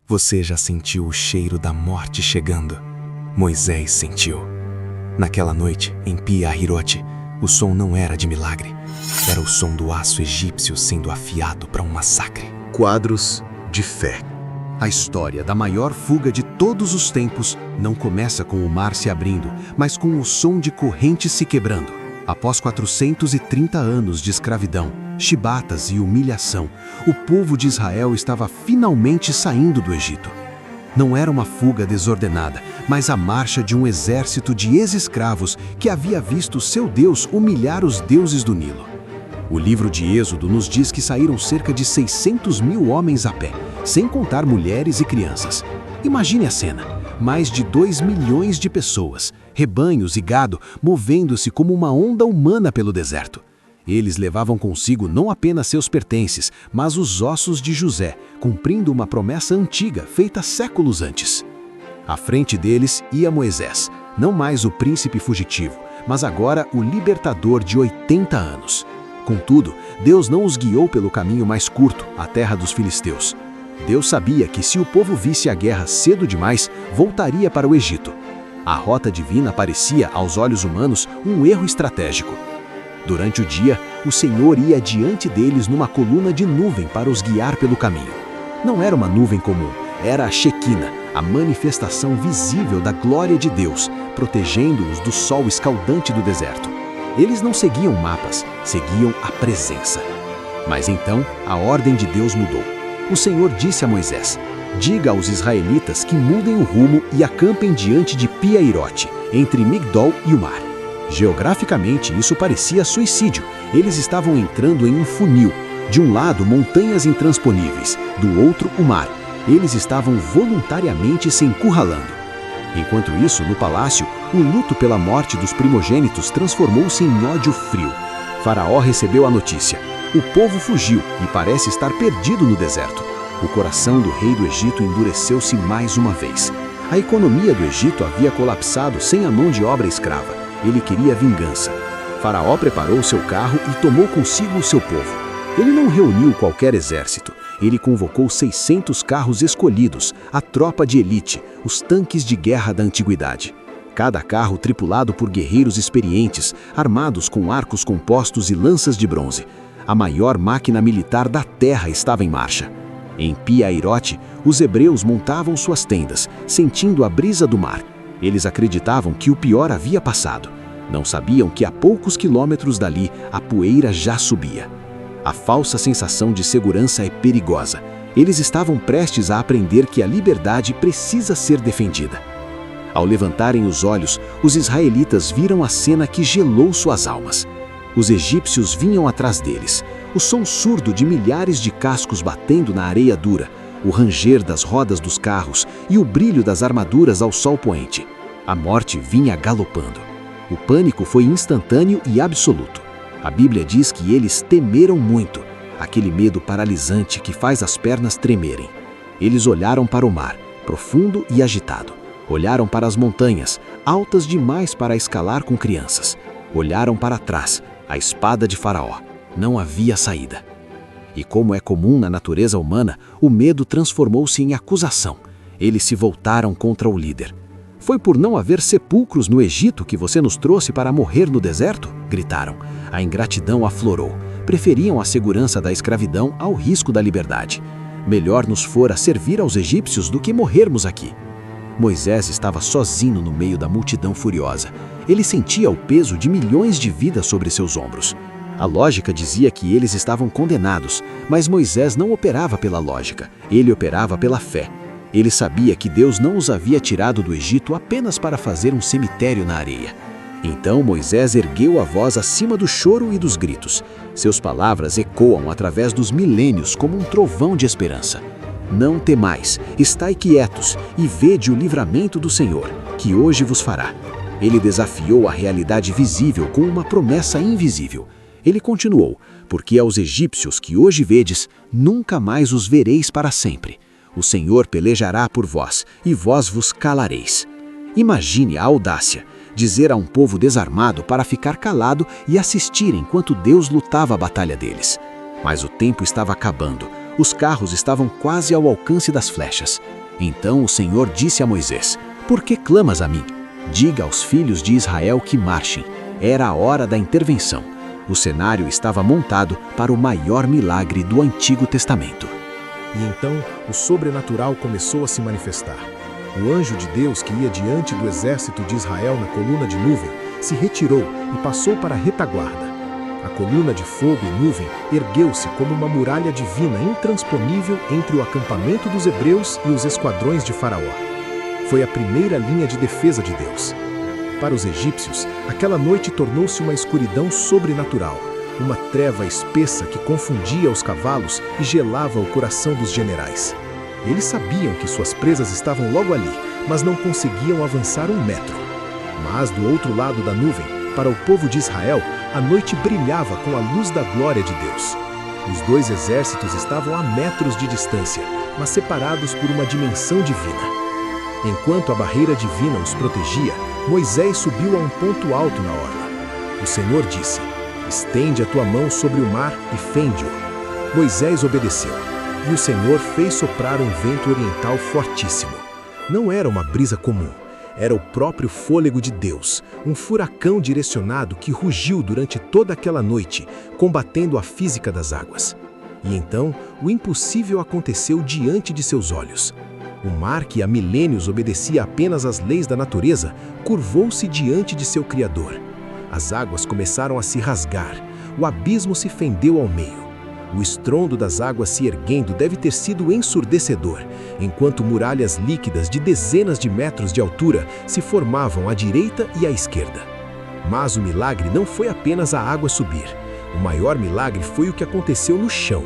Você já sentiu o cheiro da morte chegando? Moisés sentiu. Naquela noite, em Pi-Hahirote, o som não era de milagre. Era o som do aço egípcio sendo afiado para um massacre. Quadros de fé. A história da maior fuga de todos os tempos não começa com o mar se abrindo, mas com o som de correntes se quebrando. Após 430 anos de escravidão, chibatas e humilhação, o povo de Israel estava finalmente saindo do Egito. Não era uma fuga desordenada, mas a marcha de um exército de ex-escravos que havia visto seu Deus humilhar os deuses do Nilo. O livro de Êxodo nos diz que saíram cerca de 600 mil homens a pé, sem contar mulheres e crianças. Imagine a cena: mais de 2 milhões de pessoas, rebanhos e gado, movendo-se como uma onda humana pelo deserto. Eles levavam consigo não apenas seus pertences, mas os ossos de José, cumprindo uma promessa antiga feita séculos antes. À frente deles ia Moisés, não mais o príncipe fugitivo, mas agora o libertador de 80 anos. Contudo, Deus não os guiou pelo caminho mais curto, a terra dos filisteus. Deus sabia que se o povo visse a guerra cedo demais, voltaria para o Egito. A rota divina parecia, aos olhos humanos, um erro estratégico. Durante o dia, o Senhor ia diante deles numa coluna de nuvem para os guiar pelo caminho. Não era uma nuvem comum, era a Shequina, a manifestação visível da glória de Deus, protegendo-os do sol escaldante do deserto. Eles não seguiam mapas, seguiam a presença. Mas então, a ordem de Deus mudou. O Senhor disse a Moisés: diga aos israelitas que mudem o rumo e acampem diante de Pi-Hahirote, entre Migdol e o mar. Geograficamente, isso parecia suicídio. Eles estavam entrando em um funil. De um lado, montanhas intransponíveis, do outro, o mar. Eles estavam voluntariamente se encurralando. Enquanto isso, no palácio, o luto pela morte dos primogênitos transformou-se em ódio frio. Faraó recebeu a notícia. O povo fugiu e parece estar perdido no deserto. O coração do rei do Egito endureceu-se mais uma vez. A economia do Egito havia colapsado sem a mão de obra escrava. Ele queria vingança. Faraó preparou seu carro e tomou consigo o seu povo. Ele não reuniu qualquer exército. Ele convocou 600 carros escolhidos, a tropa de elite, os tanques de guerra da antiguidade. Cada carro tripulado por guerreiros experientes, armados com arcos compostos e lanças de bronze. A maior máquina militar da terra estava em marcha. Em Pi-Hahirote, os hebreus montavam suas tendas, sentindo a brisa do mar. Eles acreditavam que o pior havia passado. Não sabiam que a poucos quilômetros dali a poeira já subia. A falsa sensação de segurança é perigosa. Eles estavam prestes a aprender que a liberdade precisa ser defendida. Ao levantarem os olhos, os israelitas viram a cena que gelou suas almas. Os egípcios vinham atrás deles. O som surdo de milhares de cascos batendo na areia dura, o ranger das rodas dos carros e o brilho das armaduras ao sol poente. A morte vinha galopando. O pânico foi instantâneo e absoluto. A Bíblia diz que eles temeram muito, aquele medo paralisante que faz as pernas tremerem. Eles olharam para o mar, profundo e agitado. Olharam para as montanhas, altas demais para escalar com crianças. Olharam para trás, a espada de Faraó. Não havia saída. E como é comum na natureza humana, o medo transformou-se em acusação. Eles se voltaram contra o líder. Foi por não haver sepulcros no Egito que você nos trouxe para morrer no deserto? Gritaram. A ingratidão aflorou. Preferiam a segurança da escravidão ao risco da liberdade. Melhor nos fora servir aos egípcios do que morrermos aqui. Moisés estava sozinho no meio da multidão furiosa. Ele sentia o peso de milhões de vidas sobre seus ombros. A lógica dizia que eles estavam condenados, mas Moisés não operava pela lógica, ele operava pela fé. Ele sabia que Deus não os havia tirado do Egito apenas para fazer um cemitério na areia. Então Moisés ergueu a voz acima do choro e dos gritos. Seus palavras ecoam através dos milênios como um trovão de esperança. Não temais, estai quietos e vede o livramento do Senhor, que hoje vos fará. Ele desafiou a realidade visível com uma promessa invisível. Ele continuou, porque aos egípcios que hoje vedes, nunca mais os vereis para sempre. O Senhor pelejará por vós, e vós vos calareis. Imagine a audácia, dizer a um povo desarmado para ficar calado e assistir enquanto Deus lutava a batalha deles. Mas o tempo estava acabando. Os carros estavam quase ao alcance das flechas. Então o Senhor disse a Moisés: "Por que clamas a mim? Diga aos filhos de Israel que marchem." Era a hora da intervenção. O cenário estava montado para o maior milagre do Antigo Testamento. E então o sobrenatural começou a se manifestar. O anjo de Deus que ia diante do exército de Israel na coluna de nuvem se retirou e passou para a retaguarda. A coluna de fogo e nuvem ergueu-se como uma muralha divina intransponível entre o acampamento dos hebreus e os esquadrões de Faraó. Foi a primeira linha de defesa de Deus. Para os egípcios, aquela noite tornou-se uma escuridão sobrenatural, uma treva espessa que confundia os cavalos e gelava o coração dos generais. Eles sabiam que suas presas estavam logo ali, mas não conseguiam avançar 1 metro. Mas do outro lado da nuvem, para o povo de Israel, a noite brilhava com a luz da glória de Deus. Os dois exércitos estavam a metros de distância, mas separados por uma dimensão divina. Enquanto a barreira divina os protegia, Moisés subiu a um ponto alto na orla. O Senhor disse: "Estende a tua mão sobre o mar e fende-o." Moisés obedeceu, e o Senhor fez soprar um vento oriental fortíssimo. Não era uma brisa comum, era o próprio fôlego de Deus, um furacão direcionado que rugiu durante toda aquela noite, combatendo a física das águas. E então, o impossível aconteceu diante de seus olhos. O mar, que há milênios obedecia apenas às leis da natureza, curvou-se diante de seu Criador. As águas começaram a se rasgar, o abismo se fendeu ao meio. O estrondo das águas se erguendo deve ter sido ensurdecedor, enquanto muralhas líquidas de dezenas de metros de altura se formavam à direita e à esquerda. Mas o milagre não foi apenas a água subir. O maior milagre foi o que aconteceu no chão.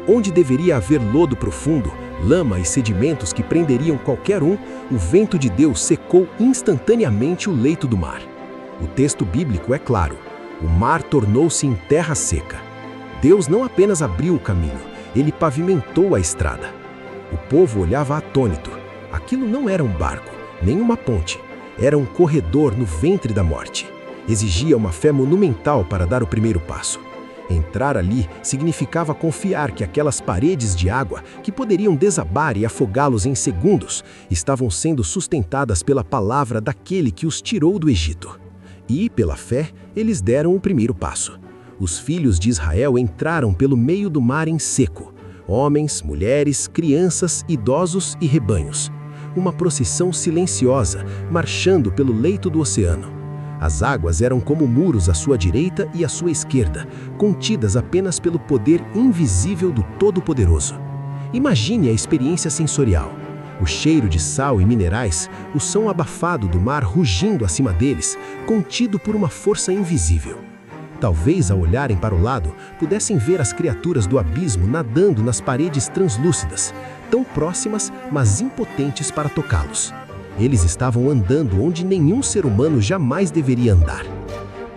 Onde deveria haver lodo profundo, lama e sedimentos que prenderiam qualquer um, o vento de Deus secou instantaneamente o leito do mar. O texto bíblico é claro: o mar tornou-se em terra seca. Deus não apenas abriu o caminho, ele pavimentou a estrada. O povo olhava atônito. Aquilo não era um barco, nem uma ponte. Era um corredor no ventre da morte. Exigia uma fé monumental para dar o primeiro passo. Entrar ali significava confiar que aquelas paredes de água, que poderiam desabar e afogá-los em segundos, estavam sendo sustentadas pela palavra daquele que os tirou do Egito. E, pela fé, eles deram o primeiro passo. Os filhos de Israel entraram pelo meio do mar em seco. Homens, mulheres, crianças, idosos e rebanhos. Uma procissão silenciosa, marchando pelo leito do oceano. As águas eram como muros à sua direita e à sua esquerda, contidas apenas pelo poder invisível do Todo-Poderoso. Imagine a experiência sensorial. O cheiro de sal e minerais, o som abafado do mar rugindo acima deles, contido por uma força invisível. Talvez, ao olharem para o lado, pudessem ver as criaturas do abismo nadando nas paredes translúcidas, tão próximas, mas impotentes para tocá-los. Eles estavam andando onde nenhum ser humano jamais deveria andar.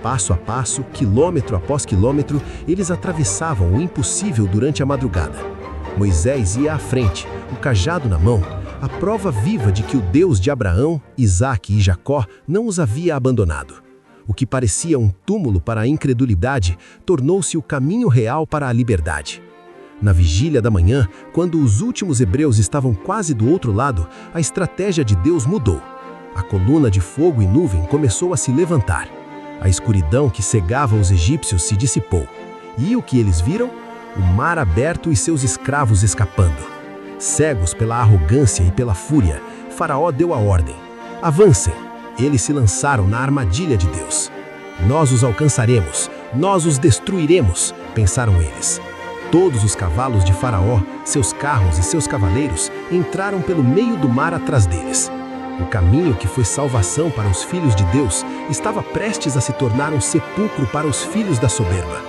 Passo a passo, quilômetro após quilômetro, eles atravessavam o impossível durante a madrugada. Moisés ia à frente, o cajado na mão, a prova viva de que o Deus de Abraão, Isaque e Jacó não os havia abandonado. O que parecia um túmulo para a incredulidade tornou-se o caminho real para a liberdade. Na vigília da manhã, quando os últimos hebreus estavam quase do outro lado, a estratégia de Deus mudou. A coluna de fogo e nuvem começou a se levantar. A escuridão que cegava os egípcios se dissipou. E o que eles viram? O mar aberto e seus escravos escapando. Cegos pela arrogância e pela fúria, Faraó deu a ordem: avancem! Eles se lançaram na armadilha de Deus. Nós os alcançaremos, nós os destruiremos, pensaram eles. Todos os cavalos de Faraó, seus carros e seus cavaleiros entraram pelo meio do mar atrás deles. O caminho que foi salvação para os filhos de Deus estava prestes a se tornar um sepulcro para os filhos da soberba.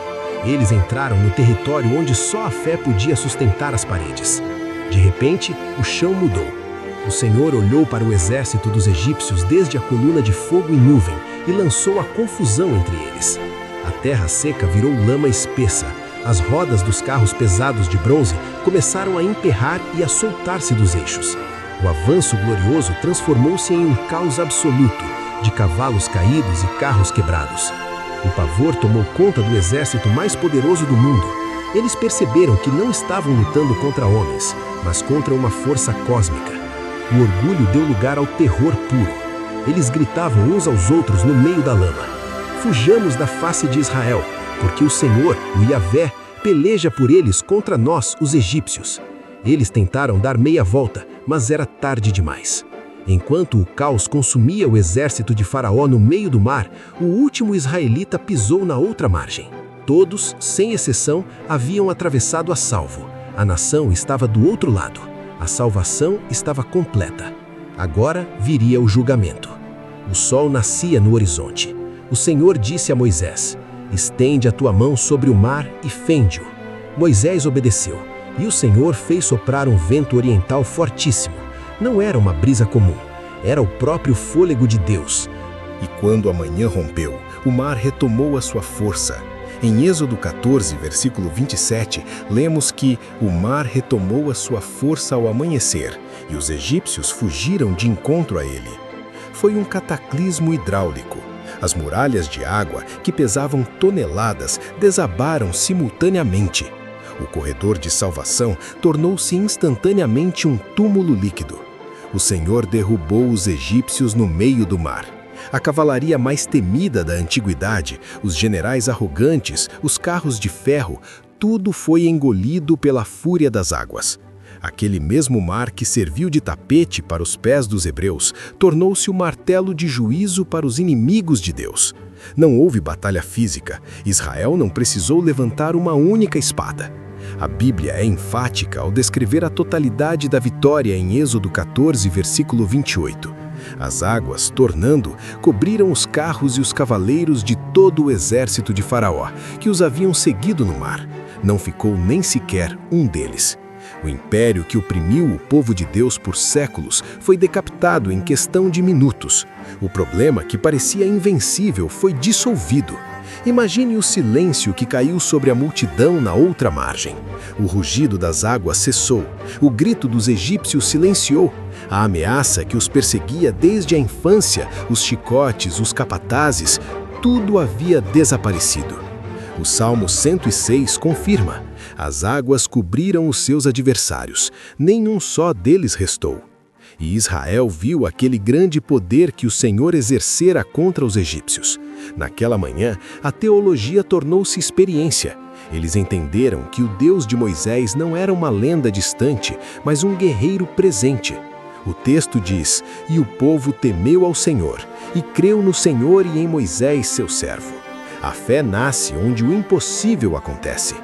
Eles entraram no território onde só a fé podia sustentar as paredes. De repente, o chão mudou. O Senhor olhou para o exército dos egípcios desde a coluna de fogo e nuvem e lançou a confusão entre eles. A terra seca virou lama espessa. As rodas dos carros pesados de bronze começaram a emperrar e a soltar-se dos eixos. O avanço glorioso transformou-se em um caos absoluto, de cavalos caídos e carros quebrados. O pavor tomou conta do exército mais poderoso do mundo. Eles perceberam que não estavam lutando contra homens, mas contra uma força cósmica. O orgulho deu lugar ao terror puro. Eles gritavam uns aos outros no meio da lama: "Fujamos da face de Israel, porque o Senhor, o Yahvé, peleja por eles contra nós, os egípcios." Eles tentaram dar meia volta, mas era tarde demais. Enquanto o caos consumia o exército de Faraó no meio do mar, o último israelita pisou na outra margem. Todos, sem exceção, haviam atravessado a salvo. A nação estava do outro lado. A salvação estava completa. Agora viria o julgamento. O sol nascia no horizonte. O Senhor disse a Moisés: "Estende a tua mão sobre o mar e fende-o." Moisés obedeceu, e o Senhor fez soprar um vento oriental fortíssimo. Não era uma brisa comum, era o próprio fôlego de Deus. E quando a manhã rompeu, o mar retomou a sua força. Em Êxodo 14, versículo 27, lemos que o mar retomou a sua força ao amanhecer, e os egípcios fugiram de encontro a ele. Foi um cataclismo hidráulico. As muralhas de água, que pesavam toneladas, desabaram simultaneamente. O corredor de salvação tornou-se instantaneamente um túmulo líquido. O Senhor derrubou os egípcios no meio do mar. A cavalaria mais temida da antiguidade, os generais arrogantes, os carros de ferro, tudo foi engolido pela fúria das águas. Aquele mesmo mar que serviu de tapete para os pés dos hebreus, tornou-se o martelo de juízo para os inimigos de Deus. Não houve batalha física. Israel não precisou levantar uma única espada. A Bíblia é enfática ao descrever a totalidade da vitória em Êxodo 14, versículo 28. As águas, tornando, cobriram os carros e os cavaleiros de todo o exército de Faraó, que os haviam seguido no mar. Não ficou nem sequer um deles. O império que oprimiu o povo de Deus por séculos foi decapitado em questão de minutos. O problema, que parecia invencível, foi dissolvido. Imagine o silêncio que caiu sobre a multidão na outra margem. O rugido das águas cessou. O grito dos egípcios silenciou. A ameaça que os perseguia desde a infância, os chicotes, os capatazes, tudo havia desaparecido. O Salmo 106 confirma: as águas cobriram os seus adversários, nenhum só deles restou. E Israel viu aquele grande poder que o Senhor exercera contra os egípcios. Naquela manhã, a teologia tornou-se experiência. Eles entenderam que o Deus de Moisés não era uma lenda distante, mas um guerreiro presente. O texto diz: "E o povo temeu ao Senhor, e creu no Senhor e em Moisés, seu servo." A fé nasce onde o impossível acontece.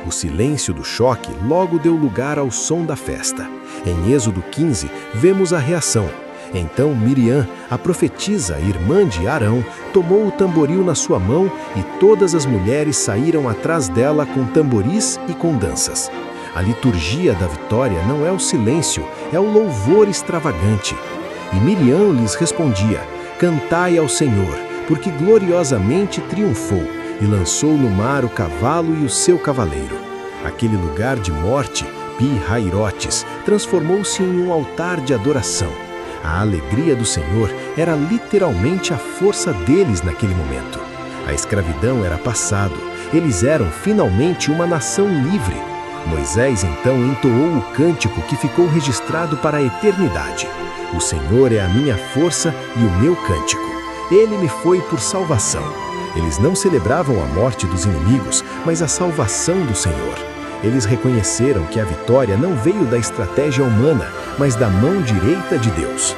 O silêncio do choque logo deu lugar ao som da festa. Em Êxodo 15, vemos a reação. Então Miriam, a profetisa, irmã de Arão, tomou o tamboril na sua mão e todas as mulheres saíram atrás dela com tamboris e com danças. A liturgia da vitória não é o silêncio, é o louvor extravagante. E Miriam lhes respondia: "Cantai ao Senhor, porque gloriosamente triunfou, e lançou no mar o cavalo e o seu cavaleiro." Aquele lugar de morte, Pi-Hairotes, transformou-se em um altar de adoração. A alegria do Senhor era literalmente a força deles naquele momento. A escravidão era passado, eles eram finalmente uma nação livre. Moisés então entoou o cântico que ficou registrado para a eternidade: "O Senhor é a minha força e o meu cântico. Ele me foi por salvação." Eles não celebravam a morte dos inimigos, mas a salvação do Senhor. Eles reconheceram que a vitória não veio da estratégia humana, mas da mão direita de Deus.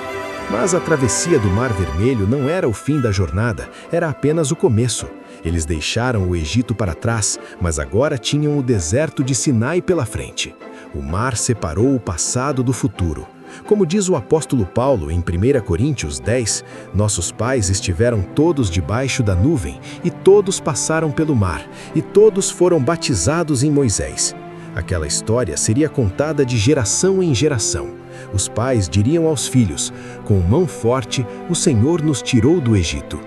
Mas a travessia do Mar Vermelho não era o fim da jornada, era apenas o começo. Eles deixaram o Egito para trás, mas agora tinham o deserto de Sinai pela frente. O mar separou o passado do futuro. Como diz o apóstolo Paulo em 1 Coríntios 10, nossos pais estiveram todos debaixo da nuvem, e todos passaram pelo mar, e todos foram batizados em Moisés. Aquela história seria contada de geração em geração. Os pais diriam aos filhos: "Com mão forte, o Senhor nos tirou do Egito."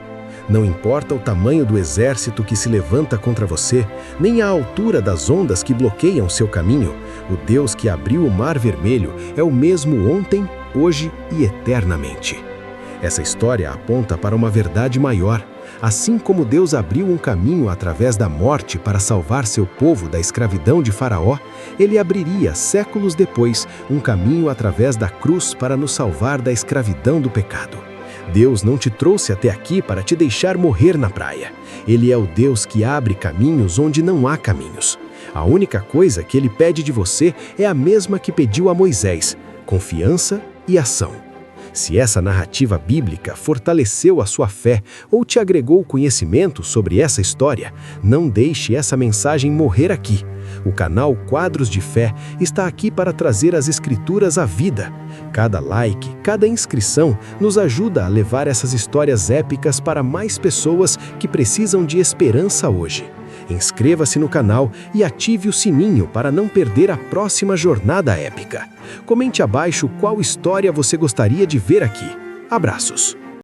Não importa o tamanho do exército que se levanta contra você, nem a altura das ondas que bloqueiam seu caminho, o Deus que abriu o Mar Vermelho é o mesmo ontem, hoje e eternamente. Essa história aponta para uma verdade maior. Assim como Deus abriu um caminho através da morte para salvar seu povo da escravidão de Faraó, Ele abriria, séculos depois, um caminho através da cruz para nos salvar da escravidão do pecado. Deus não te trouxe até aqui para te deixar morrer na praia. Ele é o Deus que abre caminhos onde não há caminhos. A única coisa que Ele pede de você é a mesma que pediu a Moisés: confiança e ação. Se essa narrativa bíblica fortaleceu a sua fé ou te agregou conhecimento sobre essa história, não deixe essa mensagem morrer aqui. O canal Quadros de Fé está aqui para trazer as Escrituras à vida. Cada like, cada inscrição nos ajuda a levar essas histórias épicas para mais pessoas que precisam de esperança hoje. Inscreva-se no canal e ative o sininho para não perder a próxima jornada épica. Comente abaixo qual história você gostaria de ver aqui. Abraços!